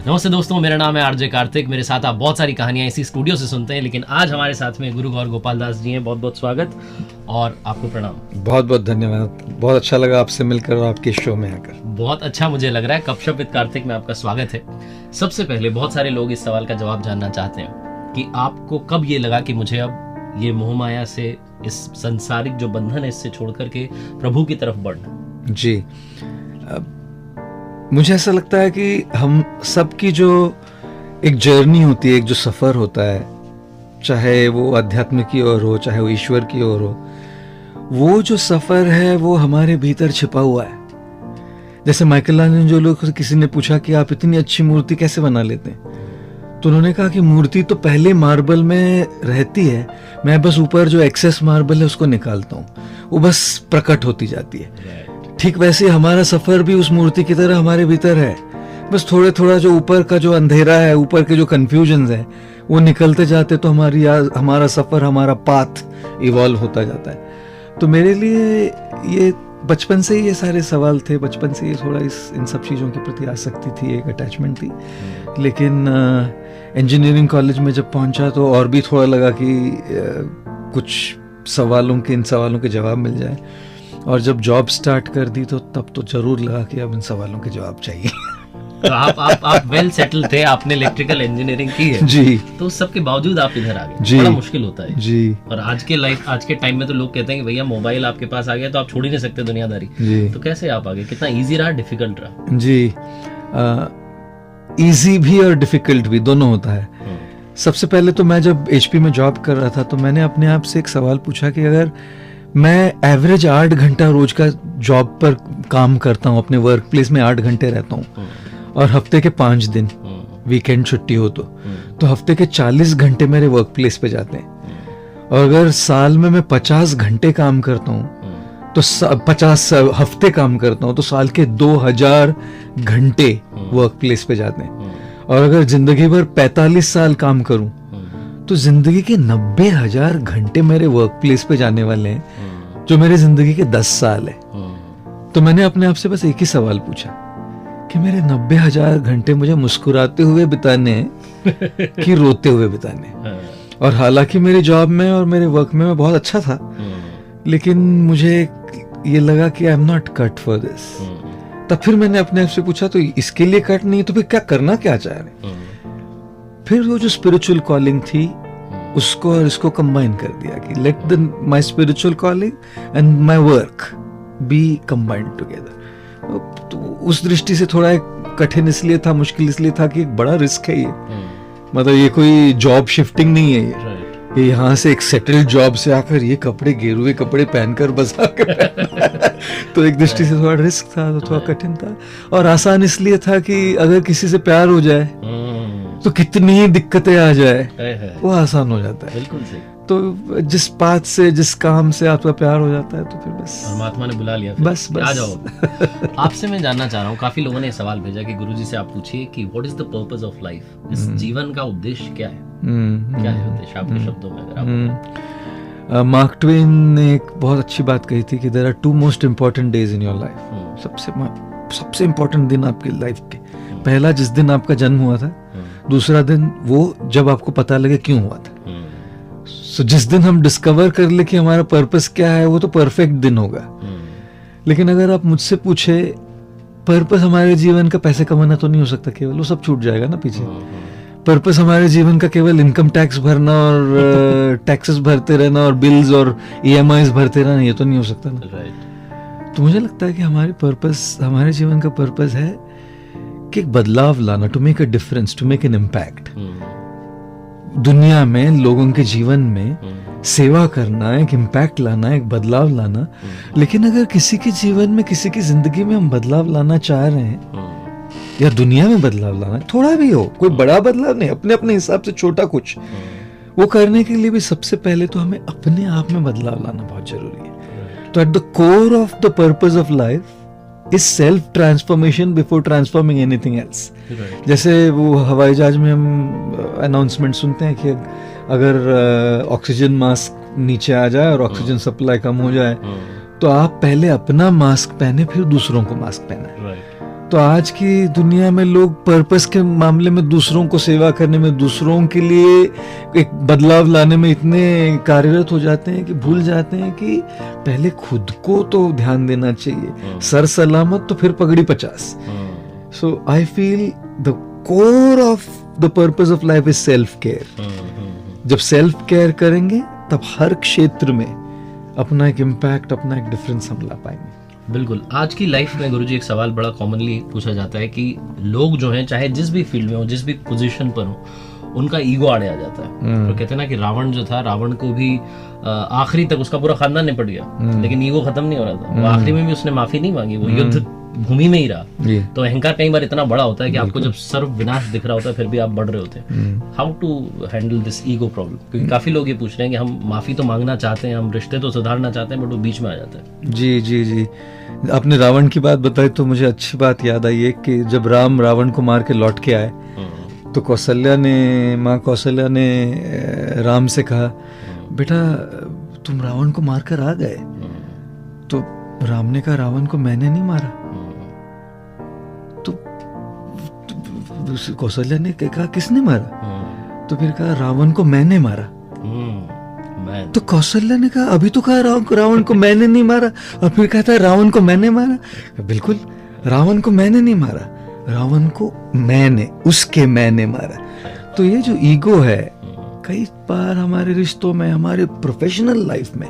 नमस्ते दोस्तों, मेरा नाम है आरजे कार्तिक। मेरे साथ आप बहुत सारी कहानियां इसी स्टूडियो से सुनते हैं, लेकिन आज हमारे साथ में गुरु गौर गोपाल दास जी हैं। बहुत बहुत स्वागत और आपको प्रणाम। बहुत बहुत धन्यवाद। बहुत अच्छा लगा आपसे मिलकर और आपके शो में आकर। बहुत अच्छा मुझे लग रहा है। गपशप विद कार्तिक में आपका स्वागत है। सबसे पहले बहुत सारे लोग इस सवाल का जवाब जानना चाहते हैं कि आपको कब ये लगा कि मुझे अब ये मोहमाया से, इस संसारिक जो बंधन है, इससे छोड़ करके प्रभु की तरफ बढ़ना। जी, मुझे ऐसा लगता है कि हम सबकी जो एक जर्नी होती है, एक जो सफ़र होता है, चाहे वो अध्यात्म की ओर हो, चाहे वो ईश्वर की ओर हो, वो जो सफ़र है वो हमारे भीतर छिपा हुआ है। जैसे माइकलांजेलो को किसी ने पूछा कि आप इतनी अच्छी मूर्ति कैसे बना लेते हैं, तो उन्होंने कहा कि मूर्ति तो पहले मार्बल में रहती है, मैं बस ऊपर जो एक्सेस मार्बल है उसको निकालता हूँ, वो बस प्रकट होती जाती है। ठीक वैसे हमारा सफ़र भी उस मूर्ति की तरह हमारे भीतर है, बस थोड़ा थोड़ा जो ऊपर का जो अंधेरा है, ऊपर के जो कन्फ्यूजन्स है, वो निकलते जाते तो हमारा सफ़र, हमारा पाथ इवॉल्व होता जाता है। तो मेरे लिए ये बचपन से ही ये सारे सवाल थे, बचपन से ये थोड़ा इन सब चीज़ों के प्रति आसक्ति थी, एक अटैचमेंट थी। लेकिन इंजीनियरिंग कॉलेज में जब पहुंचा तो और भी थोड़ा लगा कि कुछ इन सवालों के जवाब मिल जाए। और जब जॉब स्टार्ट कर दी तो तब तो जरूर लगा कि अब इन सवालों के जवाब चाहिए। तो आप वेल सेटल थे, आपने इलेक्ट्रिकल इंजीनियरिंग की है जी, तो सबके बावजूद आप इधर आ गए। जी, बड़ा मुश्किल होता है जी। और आज के टाइम में तो लोग कहते हैं कि भैया मोबाइल आपके पास आ गया तो आप छोड़ ही नहीं सकते दुनियादारी जी। तो कैसे आप आ गए? कितना इजी रहा, डिफिकल्ट रहा? जी, इजी भी और डिफिकल्ट भी, दोनों होता है। सबसे पहले तो मैं जब HP में जॉब कर रहा था तो मैंने अपने आप से एक सवाल पूछा कि अगर मैं एवरेज 8 घंटा रोज का जॉब पर काम करता हूँ, अपने वर्क प्लेस में 8 घंटे रहता हूँ, और हफ्ते के 5 दिन वीकेंड छुट्टी हो तो हफ्ते के 40 घंटे मेरे वर्क प्लेस पे जाते हैं। और अगर साल में मैं 50 घंटे काम करता हूँ तो 50 हफ्ते काम करता हूँ तो साल के 2000 घंटे वर्क प्लेस पे जाते हैं। और अगर जिंदगी भर 45 साल काम करूं तो जिंदगी के 90,000 घंटे मेरे वर्क प्लेस पे जाने वाले हैं, जो मेरे जिंदगी के 10 साल है। तो मैंने अपने आप से बस एक ही सवाल पूछा कि मेरे 90,000 घंटे मुझे मुस्कुराते हुए बिताने हैं कि रोते हुए बिताने हैं। और हालांकि मेरी जॉब में और मेरे वर्क में मैं बहुत अच्छा था, लेकिन मुझे ये लगा कि I am not cut for this. तब फिर मैंने अपने आप से पूछा तो इसके लिए कट नहीं तो फिर करना क्या चाह रहे? फिर वो जो स्पिरिचुअल कॉलिंग थी उसको और इसको कंबाइन कर दिया कि let my spiritual calling and my work B combined together. तो उस दृष्टि से थोड़ा कठिन इसलिए था, मुश्किल इसलिए था कि एक बड़ा रिस्क है ये। मतलब ये कोई जॉब शिफ्टिंग नहीं है ये यहाँ से एक सेटल्ड जॉब से आकर ये कपड़े, गेरुए कपड़े पहनकर बस आकर तो एक दृष्टि से थोड़ा रिस्क था, तो थोड़ा कठिन था। और आसान इसलिए था कि अगर किसी से प्यार हो जाए तो कितनी ही दिक्कतें आ जाए वो आसान हो जाता है। बिल्कुल सही। तो जिस बात से, जिस काम से आपका प्यार हो जाता है तो फिर बस परमात्मा ने बुला लिया, बस आ जाओ। आपसे मैं जानना चाह रहा हूँ, काफी लोगों ने सवाल भेजा कि गुरुजी से आप पूछिए कि what is the purpose of life, इस जीवन का उद्देश्य क्या है? क्या है उद्देश्य आपके शब्दों में अगर आप? मार्क ट्वेन ने एक बहुत अच्छी बात कही थी कि there are 2 most important days in your life. सबसे इम्पोर्टेंट दिन आपकी लाइफ के, पहला जिस दिन आपका जन्म हुआ था, दूसरा दिन वो जब आपको पता लगे क्यों हुआ था। सो जिस दिन हम डिस्कवर कर ले कि हमारा पर्पस क्या है, वो तो परफेक्ट दिन होगा। लेकिन अगर आप मुझसे पूछे पर्पस हमारे जीवन का पैसे कमाना तो नहीं हो सकता केवल, वो सब छूट जाएगा ना पीछे। पर्पस हमारे जीवन का केवल इनकम टैक्स भरना और टैक्सेस भरते रहना और बिल्स और EMIs भरते रहना, ये तो नहीं हो सकता ना। तो मुझे लगता है कि हमारे जीवन का पर्पस है कि एक बदलाव लाना, to make a difference, to make an impact. दुनिया में, लोगों के जीवन में सेवा करना, एक इम्पैक्ट लाना, एक बदलाव लाना। लेकिन अगर किसी के जीवन में, किसी की जिंदगी में हम बदलाव लाना चाह रहे हैं या दुनिया में बदलाव लाना, थोड़ा भी हो, कोई बड़ा बदलाव नहीं, अपने अपने हिसाब से छोटा कुछ, वो करने के लिए भी सबसे पहले तो हमें अपने आप में बदलाव लाना बहुत जरूरी है। तो at the core of the purpose of life is self transformation before transforming anything else. जैसे वो हवाई जहाज में हम अनाउंसमेंट सुनते हैं कि अगर ऑक्सीजन मास्क नीचे आ जाए और ऑक्सीजन सप्लाई कम हो जाए तो आप पहले अपना मास्क पहने फिर दूसरों को मास्क पहने। तो आज की दुनिया में लोग पर्पस के मामले में दूसरों को सेवा करने में, दूसरों के लिए एक बदलाव लाने में इतने कार्यरत हो जाते हैं कि भूल जाते हैं कि पहले खुद को तो ध्यान देना चाहिए। सर सलामत तो फिर पगड़ी 50। So I feel the core of the purpose of life is self care. जब सेल्फ केयर करेंगे तब हर क्षेत्र में अपना एक इम्पैक्ट, अपना एक डिफरेंस हम ला पाएंगे। बिल्कुल। आज की लाइफ में गुरुजी एक सवाल बड़ा कॉमनली पूछा जाता है कि लोग जो हैं चाहे जिस भी फील्ड में हो, जिस भी पोजीशन पर हो, उनका ईगो आड़े आ जाता है। तो कहते हैं ना कि रावण जो था, रावण को भी आखिरी तक उसका पूरा खानदान निपट गया, लेकिन ईगो खत्म नहीं हो रहा था। वो आखिरी में भी उसने माफी नहीं मांगी, वो युद्ध भूमि में ही रहा। तो अहंकार कई बार इतना बड़ा होता है कि आपको जब सर्व विनाश दिख रहा होता है फिर भी आप बढ़ रहे होते हैं। How to handle this ego problem? क्योंकि काफी लोग ये पूछ रहे हैं कि हम माफी तो मांगना चाहते हैं, हम रिश्ते तो सुधारना चाहते हैं, बट वो बीच में आ जाता है। जी जी जी, आपने रावण की बात बताई तो मुझे अच्छी बात याद आई है कि जब राम रावण को मार के लौट के आए तो माँ कौशल्या ने राम से कहा, बेटा तुम रावण को मार कर आ गए। तो राम ने कहा, रावण को मैंने नहीं मारा। तो कौशल्या ने कहा, किसने मारा? तो फिर कहा, रावण को मैंने मारा। तो कौशल्या ने कहा, अभी तो कहा रावण को मैंने नहीं मारा, और फिर कहता है रावण को मैंने मारा। बिल्कुल, रावण को मैंने नहीं मारा, रावण को मैंने मारा। तो ये जो ईगो है, कई बार हमारे रिश्तों में, हमारे प्रोफेशनल लाइफ में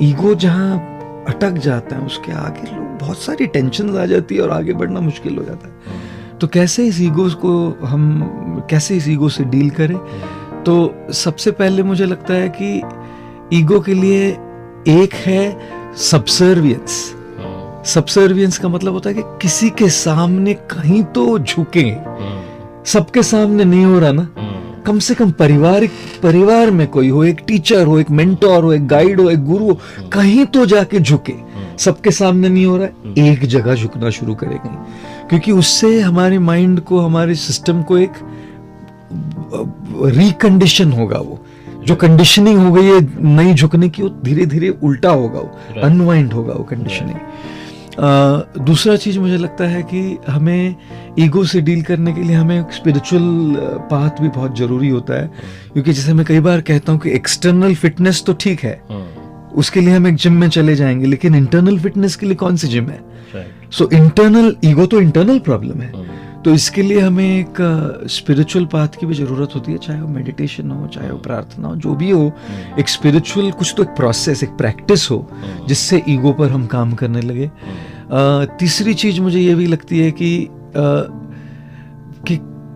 ईगो जहां अटक जाता है, उसके आगे लोग बहुत सारी टेंशन आ जाती है और आगे बढ़ना मुश्किल हो जाता है। तो कैसे इस ईगो से डील करें? तो सबसे पहले मुझे लगता है कि ईगो के लिए एक है सबसर्वियंस। सबसर्वियंस का मतलब होता है कि किसी के सामने कहीं तो झुके। सबके सामने नहीं हो रहा ना, कम से कम परिवार में कोई हो, एक टीचर हो, एक मेंटोर हो, एक गाइड हो, एक गुरु हो, कहीं तो जाके झुके। सबके सामने नहीं हो रहा है, एक जगह झुकना शुरू करेंगे, क्योंकि उससे हमारे माइंड को, हमारे सिस्टम को एक रिकंडीशन होगा। वो जो कंडीशनिंग हो गई है नहीं झुकने की, वो धीरे धीरे उल्टा होगा, वो अनवाइंड होगा वो कंडीशनिंग। दूसरा चीज मुझे लगता है कि हमें ईगो से डील करने के लिए हमें एक स्पिरिचुअल पाथ भी बहुत जरूरी होता है। क्योंकि जैसे मैं कई बार कहता हूँ कि एक्सटर्नल फिटनेस तो ठीक है, उसके लिए हम एक जिम में चले जाएंगे, लेकिन इंटरनल फिटनेस के लिए कौन सी जिम है? सो इंटरनल ईगो तो इंटरनल प्रॉब्लम है। तो इसके लिए हमें एक स्पिरिचुअल पाथ की भी जरूरत होती है, चाहे वो मेडिटेशन हो, चाहे वो प्रार्थना हो, जो भी हो, एक स्पिरिचुअल कुछ तो एक प्रोसेस, एक प्रैक्टिस हो जिससे ईगो पर हम काम करने लगे। तीसरी चीज मुझे ये भी लगती है कि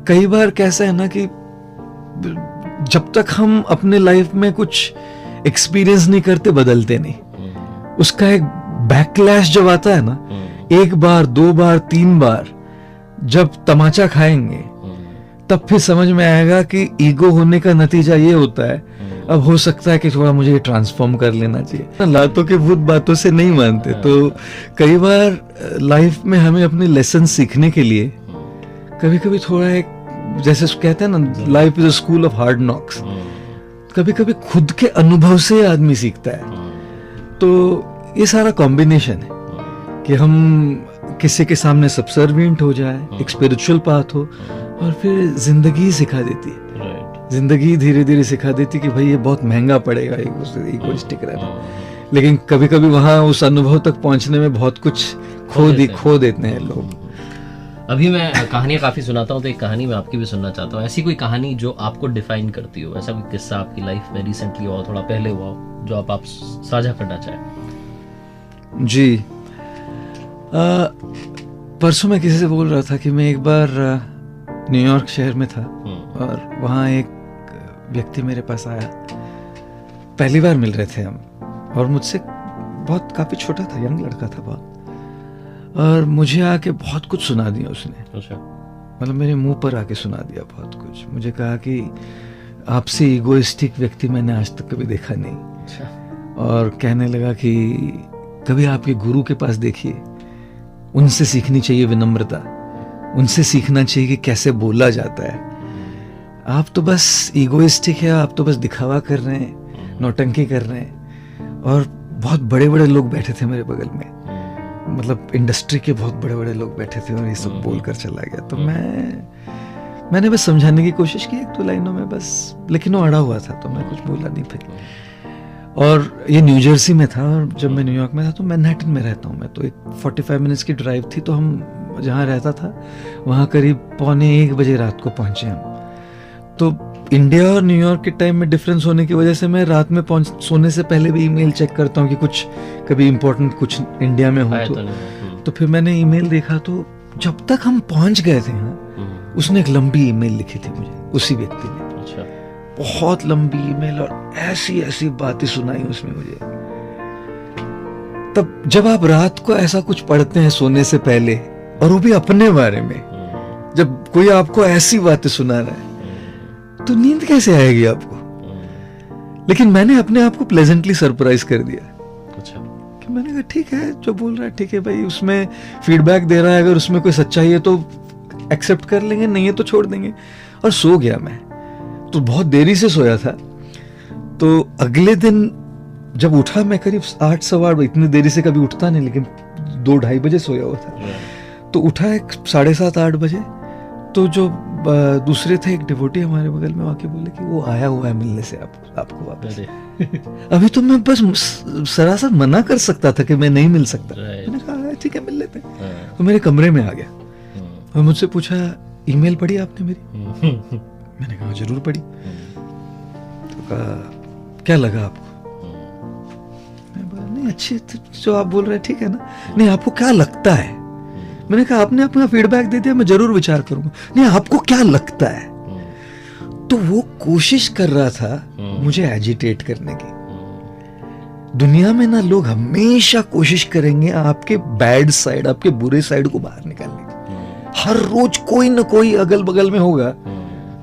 कई बार कैसा है ना कि जब तक हम अपने लाइफ में कुछ एक्सपीरियंस नहीं करते, बदलते नहीं। उसका एक बैकलैश जब आता है ना, एक बार, दो बार, तीन बार जब तमाचा खाएंगे, तब फिर समझ में आएगा कि ईगो होने का नतीजा ये होता है, अब हो सकता है कि थोड़ा मुझे ये ट्रांसफॉर्म कर लेना चाहिए। लातों के भूत बातों से नहीं मानते। तो कई बार लाइफ में हमें अपने लेसन सीखने के लिए कभी कभी थोड़ा एक, जैसे कहते हैं ना, life is a school of hard knocks. कभी कभी खुद के अनुभव से आदमी सीखता है। तो ये सारा कॉम्बिनेशन है कि हम किसी के सामने सबसर्विएंट हो जाए, एक स्पिरिचुअल पाथ हो, और फिर जिंदगी सिखा देती है। जिंदगी धीरे धीरे सिखा देती कि भाई ये बहुत महंगा पड़ेगा इगोइस्टिक रहना। लेकिन कभी कभी वहां उस अनुभव तक पहुंचने में बहुत कुछ खो देते हैं लोग। अभी मैं कहानियां काफी सुनाता हूँ, तो एक कहानी मैं आपकी भी सुनना चाहता हूँ। ऐसी कोई कहानी जो आपको डिफाइन करती हो, ऐसा कोई किस्सा आपकी लाइफ में रिसेंटली हुआ, थोड़ा पहले हुआ हो, जो आप साझा करना चाहें? जी, परसों मैं किसी से बोल रहा था कि मैं एक बार न्यूयॉर्क शहर में था और वहाँ एक व्यक्ति मेरे पास आया। पहली बार मिल रहे थे हम, और मुझसे बहुत काफी छोटा था, यंग लड़का था बहुत, और मुझे आके बहुत कुछ सुना दिया उसने। अच्छा। मतलब मेरे मुंह पर आके सुना दिया बहुत कुछ। मुझे कहा कि आपसे ईगोइस्टिक व्यक्ति मैंने आज तक कभी देखा नहीं। अच्छा। और कहने लगा कि कभी आपके गुरु के पास देखिए, उनसे सीखनी चाहिए विनम्रता, उनसे सीखना चाहिए कि कैसे बोला जाता है। आप तो बस ईगोइस्टिक है, आप तो बस दिखावा कर रहे हैं, नौटंकी कर रहे हैं। और बहुत बड़े बड़े लोग बैठे थे मेरे बगल में, मतलब इंडस्ट्री के बहुत बड़े बड़े लोग बैठे थे और ये सब बोल कर चला गया। तो मैंने बस समझाने की कोशिश की 1-2 लाइनों में बस, लेकिन वो अड़ा हुआ था तो मैं कुछ बोला नहीं फिर। और ये न्यू जर्सी में था और जब मैं न्यूयॉर्क में था तो मैनहट्टन में रहता हूँ मैं, तो एक 45 मिनट्स की ड्राइव थी। तो हम जहाँ रहता था वहाँ करीब 12:45 बजे रात को पहुँचे हम। तो इंडिया और न्यूयॉर्क के टाइम में डिफरेंस होने की वजह से मैं रात में सोने से पहले भी ईमेल चेक करता हूँ कि कुछ कभी इम्पोर्टेंट कुछ इंडिया में हो तो फिर मैंने ईमेल देखा। तो जब तक हम पहुँच गए थे उसने एक लंबी ईमेल लिखी थी मुझे, उसी व्यक्ति ने। अच्छा। बहुत लंबी ईमेल और ऐसी ऐसी बातें सुनाई उसमें मुझे। तब जब आप रात को ऐसा कुछ पढ़ते हैं सोने से पहले, और वो भी अपने बारे में, जब कोई आपको ऐसी बातें सुना रहा है तो नींद कैसे आएगी आपको? लेकिन मैंने अपने आप को प्लेजेंटली सरप्राइज कर दिया। अच्छा। कि मैंने कहा ठीक है, जो बोल रहा है ठीक है भाई, उसमें फीडबैक दे रहा है, अगर उसमें कोई सच्चाई है तो एक्सेप्ट कर लेंगे, नहीं है तो छोड़ देंगे। और सो गया मैं। तो बहुत देरी से सोया था। तो अगले दिन जब उठा मैं करीब 8 सवा 8, इतनी देरी से कभी उठता नहीं, लेकिन 2-2:30 बजे सोया हुआ था। तो उठा एक 7:30-8 बजे। तो जो दूसरे थे, एक डिवोटी हमारे बगल में, आके बोले कि वो आया हुआ है मिलने से आपको वापस। अभी तो मैं बस सरासर मना कर सकता था कि मैं नहीं मिल सकता। मैंने कहा ठीक है मिल लेते हैं। तो मेरे कमरे में आ गया और मुझसे पूछा ईमेल पढ़ी आपने मेरी? मैंने कहा जरूर पढ़ी। तो कहा क्या लगा आपको? मैं बोला नहीं अच्छी, जो आप बोल रहे हैं ठीक है ना। नहीं आपको क्या लगता है? मैंने कहा आपने अपना फीडबैक दे दिया, मैं जरूर विचार करूंगा। नहीं आपको क्या लगता है? तो वो कोशिश कर रहा था मुझे एजिटेट करने की। दुनिया में ना लोग हमेशा कोशिश करेंगे आपके बैड साइड, आपके बुरे साइड को बाहर निकालने की। हर रोज कोई ना कोई अगल बगल में होगा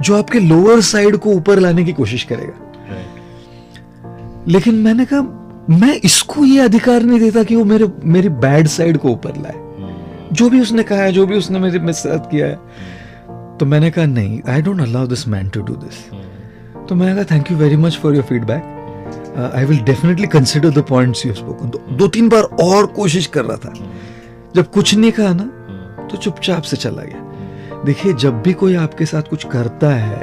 जो आपके लोअर साइड को ऊपर लाने की कोशिश करेगा। लेकिन मैंने कहा मैं इसको ये अधिकार नहीं देता कि वो मेरी बैड साइड को ऊपर लाए। जो भी उसने कहा है, जो भी उसने मेरे साथ किया है। तो मैंने कहा नहीं, I don't allow this man to do this. तो मैंने कहा thank you very much for your feedback, I will definitely consider the points you have spoken. तो 2-3 बार और कोशिश कर रहा था। जब कुछ नहीं कहा ना तो चुपचाप से चला गया। देखिए जब भी कोई आपके साथ कुछ करता है,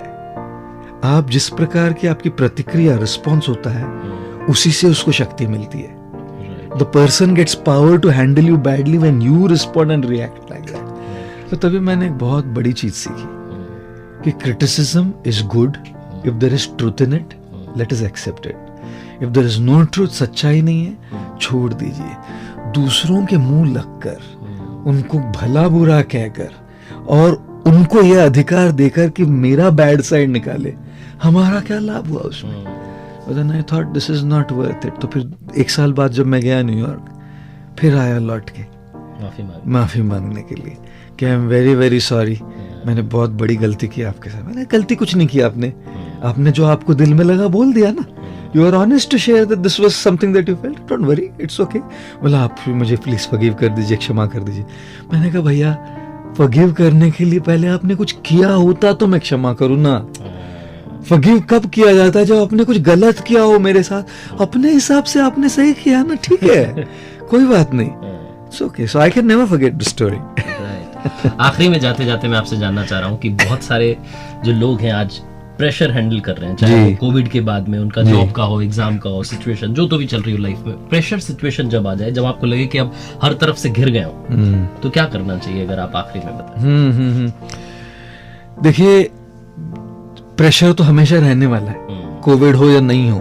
आप जिस प्रकार की आपकी प्रतिक्रिया, रिस्पॉन्स होता है, उसी से उसको शक्ति मिलती है। The person gets power to handle you badly when you respond and react like that. तो तभी मैंने एक बहुत बड़ी चीज सीखी कि criticism is good if there is truth in it, let us accept it. If there is no truth, सच्चाई नहीं है, छोड़ दीजिए। दूसरों के मुंह लगकर, उनको भला बुरा कहकर और उनको यह अधिकार देकर कि मेरा बैड साइड निकाले, हमारा क्या लाभ हुआ उसमें? Then I thought this is not worth it. तो फिर 1 साल बाद जब मैं गया न्यूयॉर्क, फिर आया लौट के माफी मांगने के लिए कि I am very very sorry, मैंने बहुत बड़ी गलती की आपके साथ। मैंने गलती कुछ नहीं की, आपने जो आपको दिल में लगा बोल दिया ना। You are honest to share that this was something that you felt, don't worry, it's okay. बोला आप मुझे प्लीज फॉरगिव कर दीजिए, क्षमा कर दीजिए। मैंने कहा भैया फॉरगिव करने के लिए पहले आपने कुछ किया होता तो मैं क्षमा करूँ ना। फॉरगिव कब किया जाता है? जब आपने कुछ गलत किया हो मेरे साथ। अपने हिसाब से आपने सही किया ना, ठीक है, कोई बात नहीं, it's okay. So I can never forget the story. आखिरी में जाते जाते मैं आपसे जानना चाह रहा हूँ कि बहुत सारे जो लोग हैं आज प्रेशर हैंडल कर रहे हैं, चाहे वो कोविड के बाद में उनका जॉब का हो, एग्जाम का हो, सिचुएशन जो तो भी चल रही हो लाइफ में, प्रेशर सिचुएशन जब आ जाए, जब आपको लगे कि अब हर तरफ से घिर गए हो, तो क्या करना चाहिए? अगर आप आखिरी में बताएं। देखिए प्रेशर तो हमेशा रहने वाला है, कोविड हो या नहीं हो,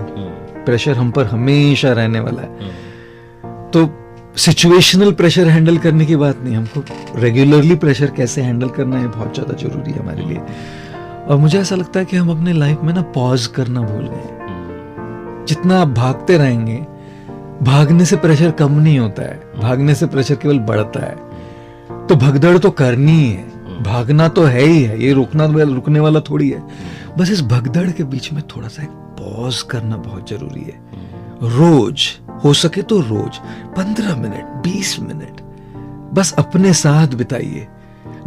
प्रेशर हम पर हमेशा रहने वाला है। तो सिचुएशनल प्रेशर हैंडल करने की बात नहीं, हमको रेगुलरली प्रेशर कैसे हैंडल करना है बहुत ज्यादा जरूरी है हमारे लिए। और मुझे ऐसा लगता है कि हम अपने लाइफ में ना पॉज करना भूल गए। जितना आप भागते रहेंगे, भागने से प्रेशर कम नहीं होता है, भागने से प्रेशर केवल बढ़ता है। तो भगदड़ तो करनी है, भागना तो है ही है, ये रुकने वाला थोड़ी है। बस इस भगदड़ के बीच में थोड़ा सा एक पॉज करना बहुत जरूरी है। रोज हो सके तो रोज 15 मिनट 20 मिनट बस अपने साथ बिताइए।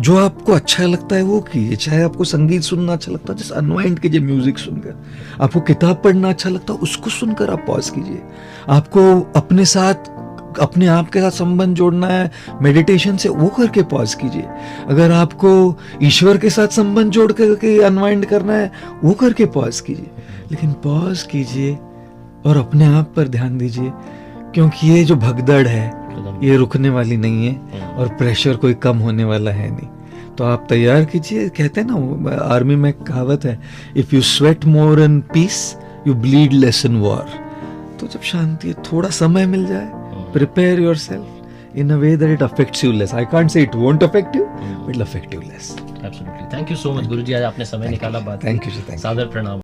जो आपको अच्छा लगता है वो कीजिए, चाहे आपको संगीत सुनना अच्छा लगता है जैसे अनवाइंड कीजिए म्यूजिक सुनकर, आपको किताब पढ़ना अच्छा लगता है उसको सुनकर आप पॉज कीजिए, आपको अपने साथ अपने आप के साथ संबंध जोड़ना है मेडिटेशन से, वो करके पॉज कीजिए। अगर आपको ईश्वर के साथ संबंध जोड़ करके अनवाइंड करना है, वो करके पॉज कीजिए। लेकिन पॉज कीजिए और अपने आप पर ध्यान दीजिए, क्योंकि ये जो भगदड़ है ये रुकने वाली नहीं है और प्रेशर कोई कम होने वाला है नहीं। तो आप तैयार कीजिए। कहते हैं ना, आर्मी में कहावत है, if you sweat more in peace you bleed less in war. तो जब शांति, थोड़ा समय मिल जाए, prepare yourself in a way that it affects you less. I can't say it won't affect you, but it'll affect you less. Absolutely. Thank you so much, Guruji. आज आपने समय निकाला बात। Thank you, sir. Thank you. सादर प्रणाम।